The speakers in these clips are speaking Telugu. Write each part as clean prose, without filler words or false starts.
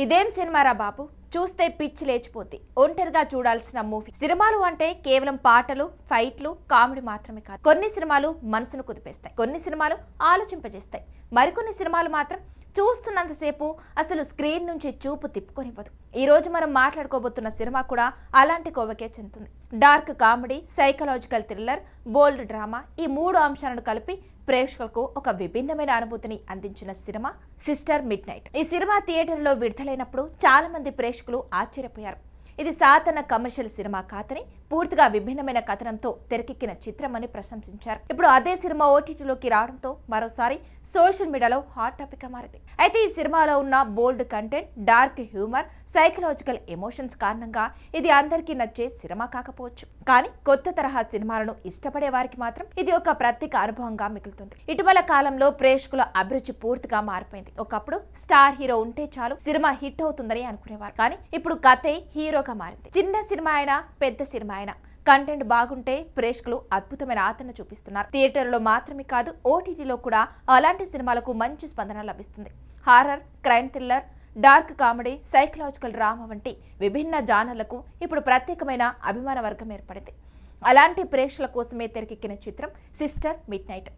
ఇదేం సినిమారా బాబు, చూస్తే పిచ్చి లేచిపోద్ది. ఒంటరిగా చూడాల్సిన మూవీ. సినిమాలు అంటే కేవలం పాటలు, ఫైట్లు, కామెడీ మాత్రమే కాదు. కొన్ని సినిమాలు మనసును కుదిపేస్తాయి, కొన్ని సినిమాలు ఆలోచింపజేస్తాయి, మరికొన్ని సినిమాలు మాత్రం చూస్తున్నంతసేపు అసలు స్క్రీన్ నుంచి చూపు తిప్పుకొనివ్వదు. ఈ రోజు మనం మాట్లాడుకోబోతున్న సినిమా కూడా అలాంటి కోవకే చెందుతుంది. డార్క్ కామెడీ, సైకలాజికల్ థ్రిల్లర్, బోల్డ్ డ్రామా, ఈ మూడు అంశాలను కలిపి ప్రేక్షకులకు ఒక విభిన్నమైన అనుభూతిని అందించిన సినిమా సిస్టర్ మిడ్ నైట్. ఈ సినిమా థియేటర్లో విడుదలైనప్పుడు చాలా మంది ప్రేక్షకులు ఆశ్చర్యపోయారు. ఇది సాధారణ కమర్షియల్ సినిమా కాదని పూర్తిగా విభిన్నమైన కథనంతో తెరకెక్కిన చిత్రం అని ప్రశంసించారు. ఇప్పుడు అదే సినిమా ఓటీటీలోకి రావడంతో మరోసారి సోషల్ మీడియాలో హాట్ టాపిక్ గా మారింది. అయితే ఈ సినిమాలో ఉన్న బోల్డ్ content, dark humour, psychological emotions కారణంగా ఇది అందరికీ నచ్చే సినిమా కాకపోవచ్చు. కానీ కొత్త తరహా సినిమాలను ఇష్టపడే వారికి మాత్రం ఇది ఒక ప్రత్యేక అనుభవంగా మిగులుతుంది. ఇటీవల కాలంలో ప్రేక్షకుల అభిరుచి పూర్తిగా మారిపోయింది. ఒకప్పుడు స్టార్ హీరో ఉంటే చాలు సినిమా హిట్ అవుతుందని అనుకునేవారు. కానీ ఇప్పుడు కథే హీరోగా మారింది. చిన్న సినిమా అయినా, పెద్ద సినిమా అయినా కంటెంట్ బాగుంటే ప్రేక్షకులు అద్భుతమైన ఆదరణ చూపిస్తున్నారు. థియేటర్లో మాత్రమే కాదు, ఓటీటీలో కూడా అలాంటి సినిమాలకు మంచి స్పందన లభిస్తుంది. Horror, crime thriller, dark comedy, psychological drama వంటి విభిన్న జానర్లకు ఇప్పుడు ప్రత్యేకమైన అభిమాన వర్గం ఏర్పడింది. అలాంటి ప్రేక్షకుల కోసమే తెరకెక్కిన చిత్రం సిస్టర్ మిడ్ నైట్.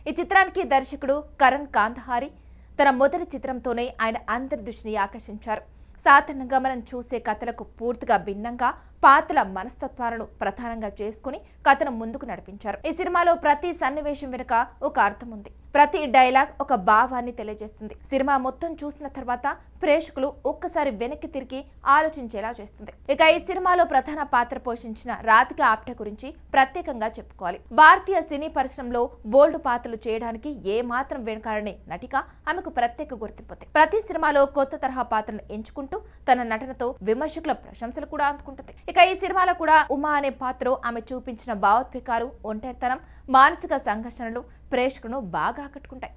ఈ చిత్రానికి దర్శకుడు కరణ్ కాందహారి తన మొదటి చిత్రంతోనే ఆయన అందరి దృష్టిని ఆకర్షించారు. సాధారణంగా మనం చూసే కథలకు పూర్తిగా భిన్నంగా పాత్రల మనస్తత్వాలను ప్రధానంగా చేసుకుని కథను ముందుకు నడిపించారు. ఈ సినిమాలో ప్రతి సన్నివేశం వెనుక ఒక అర్థం ఉంది. ప్రతి డైలాగ్ ఒక భావాన్ని తెలియజేస్తుంది. సినిమా మొత్తం చూసిన తర్వాత ప్రేక్షకులు ఒక్కసారి వెనక్కి తిరిగి ఆలోచించేలా చేస్తుంది. ఇక ఈ సినిమాలో ప్రధాన పాత్ర పోషించిన రాధికా ఆప్టే గురించి ప్రత్యేకంగా చెప్పుకోవాలి. భారతీయ సినీ పరిశ్రమలో బోల్డ్ పాత్రలు చేయడానికి ఏ మాత్రం వెనుకాడని నటిగా ఆమెకు ప్రత్యేక గుర్తింపు. ప్రతి సినిమాలో కొత్త తరహా పాత్రను ఎంచుకుంటూ తన నటనతో విమర్శకుల ప్రశంసలు కూడా అందుకుంటుంది. ఇక ఈ సినిమాలో కూడా ఉమా అనే పాత్ర ఆమె చూపించిన భావోద్వేగాలు, ఒంటరితనం, మానసిక సంఘర్షణలు ప్రేక్షకులను బాగా ఆకట్టుకుంటాయి.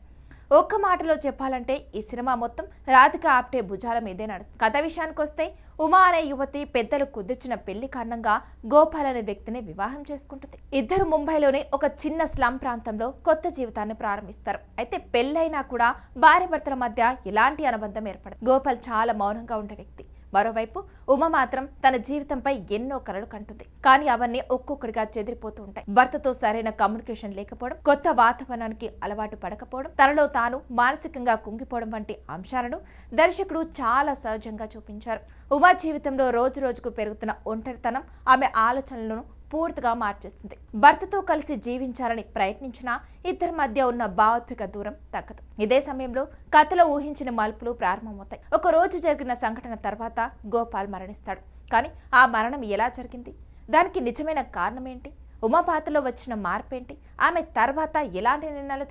ఒక్క మాటలో చెప్పాలంటే ఈ సినిమా మొత్తం రాధికా ఆప్టే భుజాల మీదే నడుస్తుంది. కథ విషయానికి వస్తే, ఉమా అనే యువతి పెద్దలు కుదిర్చిన పెళ్లి కారణంగా గోపాల్ అనే వ్యక్తిని వివాహం చేసుకుంటుంది. ఇద్దరు ముంబైలోని ఒక చిన్న స్లమ్ ప్రాంతంలో కొత్త జీవితాన్ని ప్రారంభిస్తారు. అయితే పెళ్లైనా కూడా భార్యాభర్తల మధ్య ఎలాంటి అనుబంధం ఏర్పడదు. గోపాల్ చాలా మౌనంగా ఉండే వ్యక్తి. మరోవైపు ఉమ మాత్రం తన జీవితంపై ఎన్నో కలలు కంటుంది. కానీ అవన్నీ ఒక్కొక్కడిగా చెదిరిపోతూ ఉంటాయి. భర్తతో సరైన కమ్యూనికేషన్ లేకపోవడం, కొత్త వాతావరణానికి అలవాటు పడకపోవడం, తనలో తాను మానసికంగా కుంగిపోవడం వంటి అంశాలను దర్శకుడు చాలా సహజంగా చూపించారు. ఉమా జీవితంలో రోజు రోజుకు పెరుగుతున్న ఒంటరితనం ఆమె ఆలోచనలను పూర్తిగా మార్చేస్తుంది. భర్తతో కలిసి జీవించాలని ప్రయత్నించినా ఇద్దరి మధ్య ఉన్న భావోద్వేగ దూరం తగ్గదు. ఇదే సమయంలో కథలో ఊహించిన మలుపులు ప్రారంభమవుతాయి. ఒక రోజు జరిగిన సంఘటన తర్వాత గోపాల్ మరణిస్తాడు. కానీ ఆ మరణం ఎలా జరిగింది, దానికి నిజమైన కారణం ఏంటి, ఉమా పాత్రలో వచ్చిన మార్పేంటి, ఆమె తర్వాత ఎలాంటి నిర్ణయాలు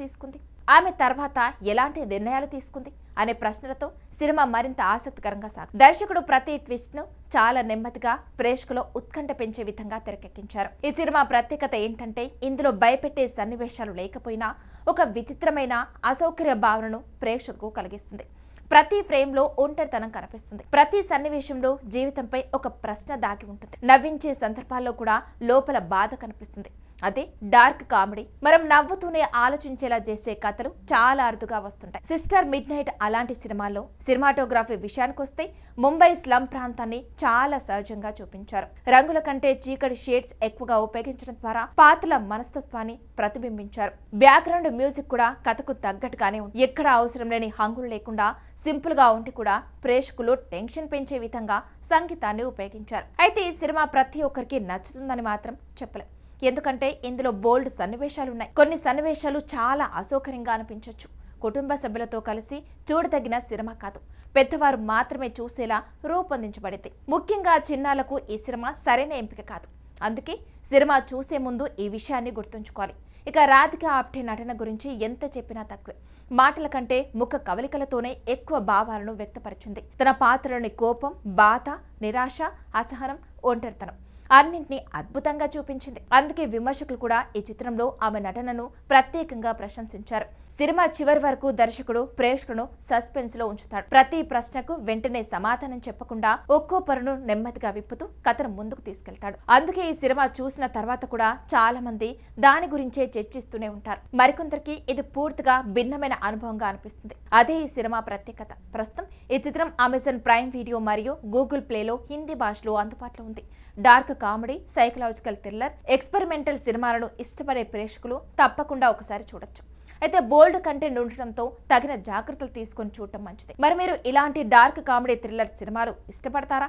తీసుకుంది అనే ప్రశ్నలతో సినిమా మరింత ఆసక్తికరంగా సాగుతుంది. దర్శకుడు ప్రతి ట్విస్ట్ ను చాలా నెమ్మదిగా ప్రేక్షకులో ఉత్కంఠ పెంచే విధంగా తెరకెక్కించారు. ఈ సినిమా ప్రత్యేకత ఏంటంటే, ఇందులో భయపెట్టే సన్నివేశాలు లేకపోయినా ఒక విచిత్రమైన అసౌకర్య భావనను ప్రేక్షకులకు కలిగిస్తుంది. ప్రతి ఫ్రేమ్ లో ఒంటరితనం కనిపిస్తుంది. ప్రతి సన్నివేశంలో జీవితంపై ఒక ప్రశ్న దాగి ఉంటుంది. నవ్వించే సందర్భాల్లో కూడా లోపల బాధ కనిపిస్తుంది. అదే డార్క్ కామెడీ మనం నవ్వుతూనే ఆలోచించేలా చేసే కథలు చాలా అరుదుగా వస్తుంటాయి. సిస్టర్ మిడ్ నైట్ అలాంటి సినిమాల్లో సినిమాటోగ్రఫీ విషయానికొస్తే ముంబై స్లమ్ ప్రాంతాన్ని చాలా సహజంగా చూపించారు. రంగుల కంటే చీకటి షేడ్స్ ఎక్కువగా ఉపయోగించడం ద్వారా పాత్రల మనస్తత్వాన్ని ప్రతిబింబించారు. బ్యాక్గ్రౌండ్ మ్యూజిక్ కూడా కథకు తగ్గట్టుగానే ఉంది. ఎక్కడ అవసరం లేని హంగులు లేకుండా సింపుల్ గా ఉండి కూడా ప్రేక్షకులు టెన్షన్ పెంచే విధంగా సంగీతాన్ని ఉపయోగించారు. అయితే ఈ సినిమా ప్రతి ఒక్కరికి నచ్చుతుందని మాత్రం చెప్పలేం. ఎందుకంటే ఇందులో బోల్డ్ సన్నివేశాలు ఉన్నాయి. కొన్ని సన్నివేశాలు చాలా అసౌకర్యంగా అనిపించవచ్చు. కుటుంబ సభ్యులతో కలిసి చూడదగిన సినిమా కాదు, పెద్దవారు మాత్రమే చూసేలా రూపొందించబడింది. ముఖ్యంగా చిన్నాలకు ఈ సినిమా సరైన ఎంపిక కాదు. అందుకే సినిమా చూసే ముందు ఈ విషయాన్ని గుర్తుంచుకోవాలి. ఇక రాధికా ఆప్టే నటన గురించి ఎంత చెప్పినా తక్కువే. మాటల కంటే ముఖ కవలికలతోనే ఎక్కువ భావాలను వ్యక్తపరిచింది. తన పాత్రలోని కోపం, బాధ, నిరాశ, అసహనం, ఒంటరితనం అన్నింటినీ అద్భుతంగా చూపించింది. అందుకే విమర్శకులు కూడా ఈ చిత్రంలో ఆమె నటనను ప్రత్యేకంగా ప్రశంసించారు. సినిమా చివరి వరకు దర్శకుడు ప్రేక్షకులను సస్పెన్స్ లో ఉంచుతాడు. ప్రతి ప్రశ్నకు వెంటనే సమాధానం చెప్పకుండా ఒక్కో పరును నెమ్మదిగా విప్పుతూ కథను ముందుకు తీసుకెళ్తాడు. అందుకే ఈ సినిమా చూసిన తర్వాత కూడా చాలా మంది దాని గురించే చర్చిస్తూనే ఉంటారు. మరికొందరికి ఇది పూర్తిగా భిన్నమైన అనుభవంగా అనిపిస్తుంది. అదే ఈ సినిమా ప్రత్యేకత. ప్రస్తుతం ఈ చిత్రం అమెజాన్ ప్రైమ్ వీడియో మరియు గూగుల్ ప్లేలో హిందీ భాషలో అందుబాటులో ఉంది. Dark comedy, psychological thriller, experimental సినిమాలను ఇష్టపడే ప్రేక్షకులు తప్పకుండా ఒకసారి చూడొచ్చు. అయితే బోల్డ్ కంటెంట్ ఉండటంతో తగిన జాగ్రత్తలు తీసుకొని చూడటం మంచిది. మరి మీరు ఇలాంటి డార్క్ కామెడీ థ్రిల్లర్ సినిమాలు ఇష్టపడతారా?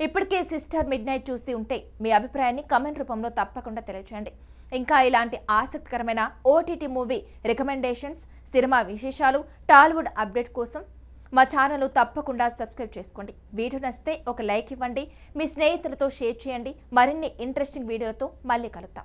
ఇప్పటికే సిస్టర్ మిడ్ నైట్ చూసి ఉంటే మీ అభిప్రాయాన్ని కమెంట్ రూపంలో తప్పకుండా తెలియజేయండి. ఇంకా ఇలాంటి ఆసక్తికరమైన ఓటీటీ మూవీ రికమెండేషన్స్, సినిమా విశేషాలు, టాలీవుడ్ అప్డేట్ కోసం మా ఛానల్ను తప్పకుండా సబ్స్క్రైబ్ చేసుకోండి. వీడియో నచ్చితే ఒక లైక్ ఇవ్వండి. మీ స్నేహితులతో షేర్ చేయండి. మరిన్ని ఇంట్రెస్టింగ్ వీడియోలతో మళ్ళీ కలుద్దాం.